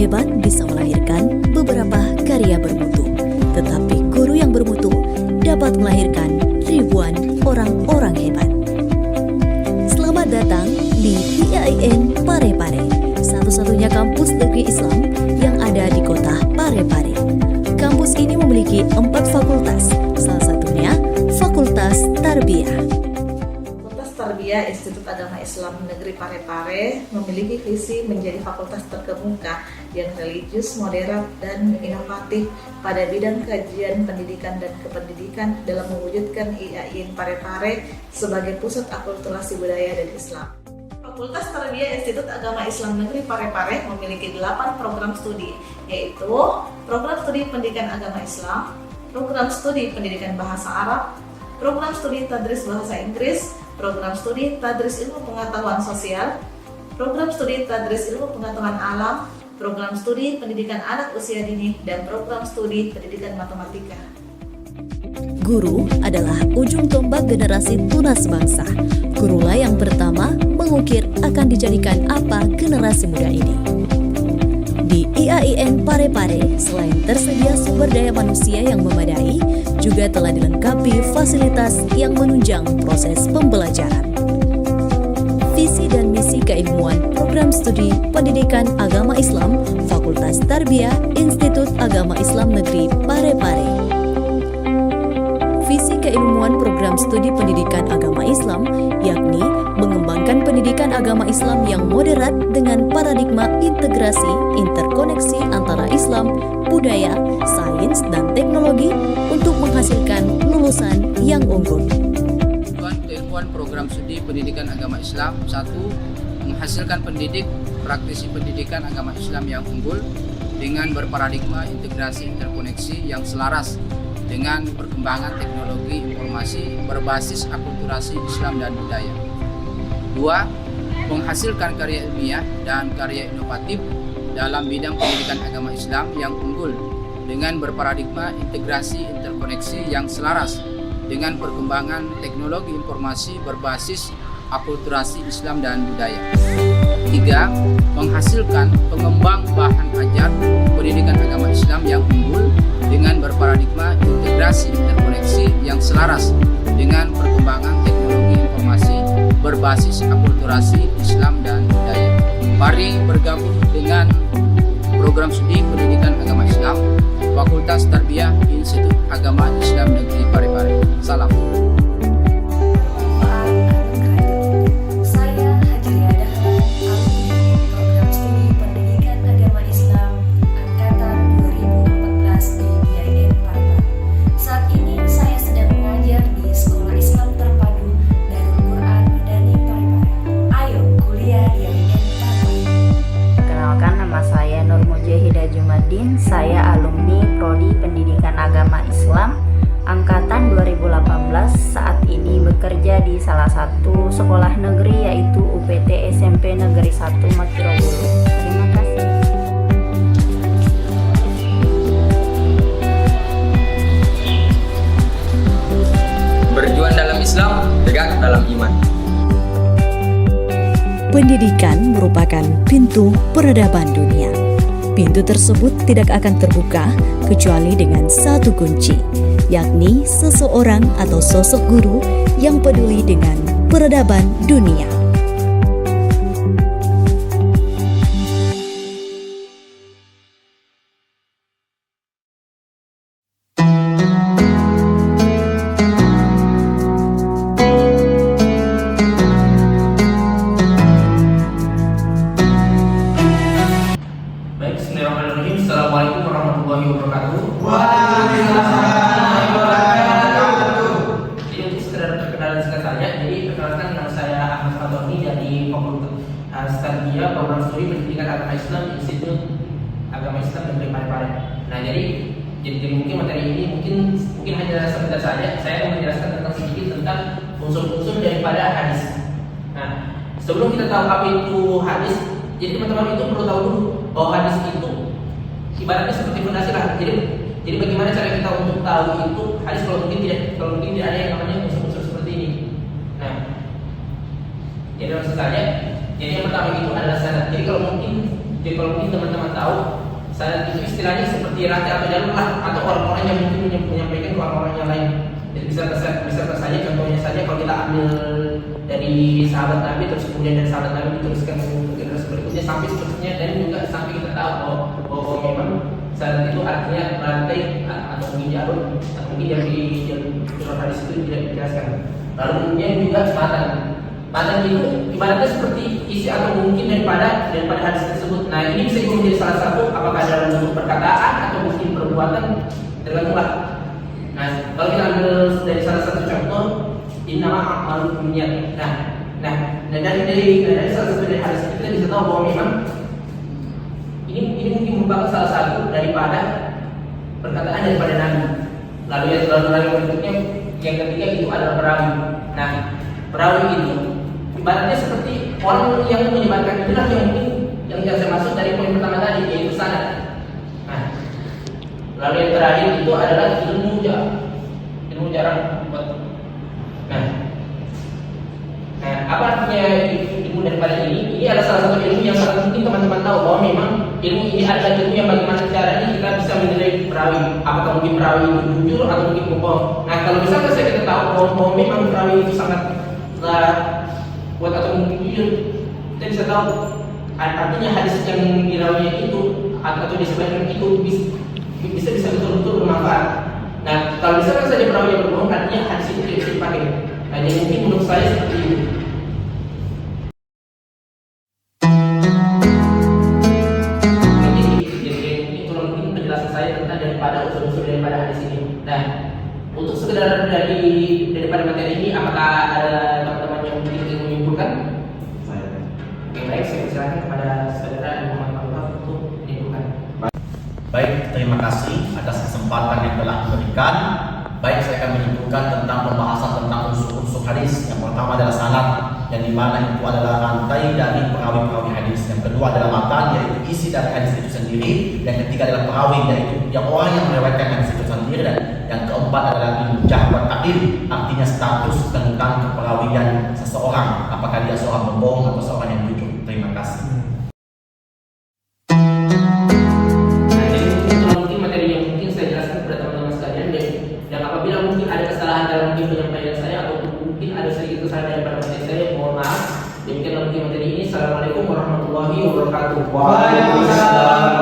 hebat bisa melahirkan beberapa karya bermutu, tetapi guru yang bermutu dapat melahirkan ribuan orang-orang hebat. Selamat datang di IAIN Parepare, satu-satunya kampus negeri Islam yang ada di kota Parepare. Kampus ini memiliki 4 fakultas, salah satunya Fakultas Tarbiyah. Tarbiyah Institut Agama Islam Negeri Parepare memiliki visi menjadi fakultas terkemuka yang religius, modern, dan inovatif pada bidang kajian pendidikan dan kependidikan dalam mewujudkan IAIN Parepare sebagai pusat akulturasi budaya dan Islam. Fakultas Tarbiyah Institut Agama Islam Negeri Parepare memiliki 8 program studi, yaitu program studi pendidikan agama Islam, program studi pendidikan bahasa Arab, program studi tadris bahasa Inggris, program studi tadris ilmu pengetahuan sosial, program studi tadris ilmu pengetahuan alam, program studi pendidikan anak usia dini, dan program studi pendidikan matematika. Guru adalah ujung tombak generasi tunas bangsa. Gurulah yang pertama mengukir akan dijadikan apa generasi muda ini. Di IAIN Parepare, selain tersedia sumber daya manusia yang memadai, juga telah dilengkapi fasilitas yang menunjang proses pembelajaran. Visi dan misi keilmuan program studi pendidikan agama Islam Fakultas Tarbiyah Institut Agama Islam Negeri Parepare. Visi keilmuan program studi pendidikan agama Islam yakni mengembangkan pendidikan agama Islam yang moderat dengan paradigma integrasi interkoneksi antara Islam, budaya, sains, dan teknologi untuk menghasilkan lulusan yang unggul. Tujuan keilmuan program studi pendidikan agama Islam: 1. Menghasilkan pendidik praktisi pendidikan agama Islam yang unggul dengan berparadigma integrasi interkoneksi yang selaras dengan perkembangan teknologi informasi berbasis akulturasi Islam dan budaya. 2. Menghasilkan karya ilmiah dan karya inovatif dalam bidang pendidikan agama Islam yang unggul dengan berparadigma integrasi interkoneksi yang selaras dengan perkembangan teknologi informasi berbasis akulturasi Islam dan budaya. 3. Menghasilkan pengembang bahan ajar pendidikan agama Islam yang unggul dengan berparadigma integrasi interkoneksi yang selaras dengan perkembangan teknologi informasi berbasis akulturasi Islam dan budaya. Mari bergabung dengan program studi pendidikan agama Islam Fakultas Tarbiyah Institut Agama Islam Negeri Parepare. Salam. Saya alumni Prodi Pendidikan Agama Islam Angkatan 2018, saat ini bekerja di salah satu sekolah negeri yaitu UPT SMP Negeri 1 Makirobulu. Terima kasih. Berjuang dalam Islam, tegak dalam iman. Pendidikan merupakan pintu peradaban dunia. Pintu tersebut tidak akan terbuka kecuali dengan satu kunci, yakni seseorang atau sosok guru yang peduli dengan peradaban dunia. Assalamualaikum warahmatullahi wabarakatuh. Waalaikumsalam warahmatullahi wabarakatuh. Jadi untuk sekedar perkenalan singkat saja, jadi perkenalkan nama saya Ahmad Fatoni dari Fakultas Tarbiyah Program Studi Pendidikan Agama Islam Institut Agama Islam Negeri Parepare. Nah, jadi mungkin materi ini mungkin hanya sebentar saja. Saya akan menjelaskan tentang sedikit tentang unsur-unsur daripada hadis. Nah, sebelum kita tahu apa itu hadis, jadi teman-teman itu perlu tahu dulu bahwa hadis itu ibaratnya seperti fondasi lah. Jadi bagaimana cara kita untuk tahu itu hadis kalau mungkin tidak ada yang namanya unsur-unsur seperti ini. Nah, jadi langsung saja. Jadi yang pertama itu adalah sanad. Jadi kalau mungkin Jadi kalau mungkin teman-teman tahu, sanad itu istilahnya seperti rantai atau jalur lah, atau orang-orang yang mungkin menyampaikan ke orang-orang yang lain. Jadi bisa saja contohnya saja kalau kita ambil dari sahabat Nabi terus kemudian dari sahabat Nabi diteruskan ke generasi berikutnya sampai seterusnya, dan juga sampai kita tahu bahwa memang sanad itu artinya rantai atau mungkin jalur atau mungkin yang di jalur hadis itu tidak dijelaskan. Lalu kemudian juga matan itu ibaratnya seperti isi atau mungkin daripada hadis tersebut. Nah, ini bisa menjadi salah satu apakah dalam bentuk perkataan atau mungkin perbuatan, tergantunglah. Nah, kalau kita ambil dari salah satu contoh, innama a'malu binniyat. Nah, dari salah satu dari hadis kita bisa tahu bahwa memang ini mungkin merupakan salah satu daripada perkataan daripada Nabi. Lalu yang berikutnya, yang ketiga itu adalah perawi. Nah, perawi itu ibaratnya seperti orang yang menyebarkan itulah yang mungkin yang saya maksud dari poin pertama tadi, yaitu sanad. Nah, lalu yang terakhir itu adalah ilmu jarang. Nah, apa artinya ilmu daripada ini? Ini adalah salah satu ilmu yang sangat mungkin teman-teman tahu bahwa memang ilmu ini adalah ilmu yang bagaimana caranya kita bisa menilai perawi. Apakah mungkin perawi itu jujur atau mungkin bohong? Nah, kalau misalnya kita tahu bahwa memang perawi itu sangat buat atau mungkin jujur, kita bisa tahu artinya hadis yang dirawinya itu atau disebutkan itu bisa betul-betul bermanfaat. Nah, kalau misalkan saja perawi yang berbohong, artinya hadis itu tidak bisa dipakai. Nah, jadi mungkin menurut saya seperti itu. Jadi itu mungkin penjelasan saya tentang daripada unsur-unsur daripada hadis ini. Nah, untuk sekedar daripada materi ini, apakah ada teman-teman yang mungkin ingin menyimpulkan? Oke, baik, saya persilakan kepada saudara Muhammad Abdullah untuk menyimpulkan. Baik, terima kasih atas kesempatan yang telah diberikan. Baik, saya akan menyimpulkan tentang pembahasan tentang unsur-unsur hadis. Yang pertama adalah sanad, yang dimana itu adalah rantai dari perawi-perawi hadis. Yang kedua adalah matan, yaitu isi dari hadis itu sendiri. Yang ketiga adalah perawi, yaitu yang orang yang meriwayatkan hadis itu sendiri. Dan yang keempat adalah ilmu jarh wa ta'dil, artinya status tentang keperawian seseorang, apakah dia seorang pembohong atau seorang yang jujur. Terima kasih. Penyampaian saya atau mungkin ada sedikit kesalahan daripada materi saya, mohon maaf. Demikianlah mungkin materi ini. Assalamualaikum warahmatullahi wabarakatuh. Waalaikumsalam.